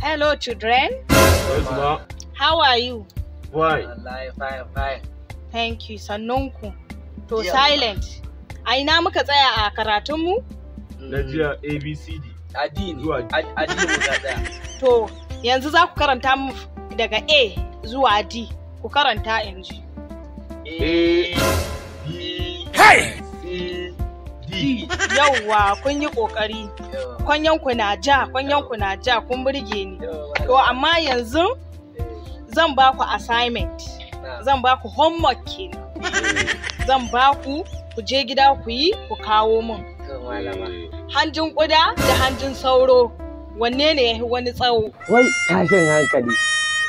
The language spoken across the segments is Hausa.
Hello, children. Yes, ma. How are you? Why? Fine. Thank you. Sannunku. To Yeah. silent. A ina muka tsaya a karatunmu? Na jiya ABCD. Addini Zuwa addini mu ta tsaya. To, yanzu za ku karanta mu daga A zuwa D. Ku karanta in ji. A, B, C, D. Yauwa, kun yi ƙoƙari. Kwanyanku na ja, kun burge ni. To, amma yanzu zan ba ku assignment. Zan ba ku homework kenan. Zan ba ku je gida ku yi ku kawo min. Hanjin ƙuda da hanjin sauro wanne ne ya fi wani tsawo? Wai tashin hankali.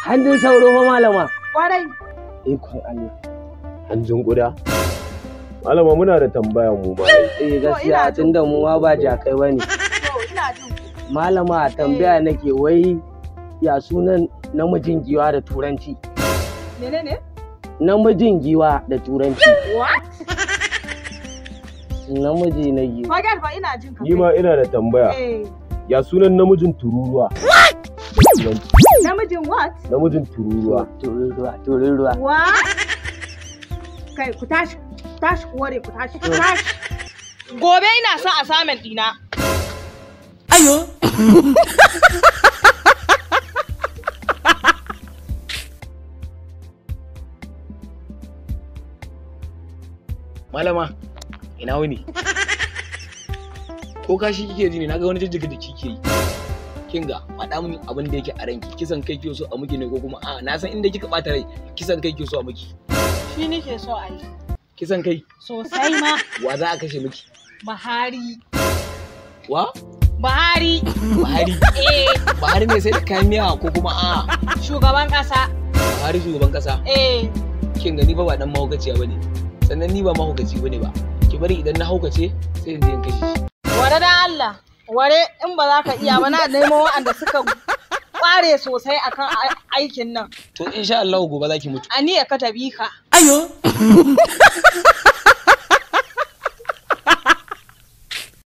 Hanjin sauro fa malama. Ƙwarai. Ikon Allah. Hanjin ƙuda. Malama muna da tambaya mu ma. Gaskiya tunda mu ma ba jakai bane. To ina jin ku. Malama tambaya nake wai ya sunan namijin giwa da turanci. Menene? Namijin giwa da turanci. What? Namiji na giwa. Fagar fa ina jin ka. Ni ma ina da tambaya. Ya sunan namijin tururuwa? Namijin what? Namijin tururuwa. Tururuwa. What? Kai ku tashi ku ware ku tashi. Gobe ina son assignment dina. Ayo. Malama, ina wuni? Ko kashi kike ji ne? Naga wani jijjiga da kike yi. Kinga, faɗa mini abin da yake a ranki. Kisan kai kike so a miki ne ko kuma a na san inda kika ɓata rai. Kisan kai kike so a miki. Shi nake so a yi. Kisan kai? Sosai ma. Wa za a kashe miki? Buhari. Wa? Buhari. Buhari. Buhari ne sai da kayan miya ko kuma a? Shugaban ƙasa. Buhari shugaban ƙasa? Kinga ni ba dan mahaukaciya bane. Sannan ni ba mahaukaci bane ba. Ki bari idan na haukace sai in je in kashe shi. Ware da Allah. Ware in ba za ka iya ba na nemo waɗanda suka ƙware sosai akan aikin nan. To insha Allah gobe za ki mutu. Aniya ka tabi ka. Ayo.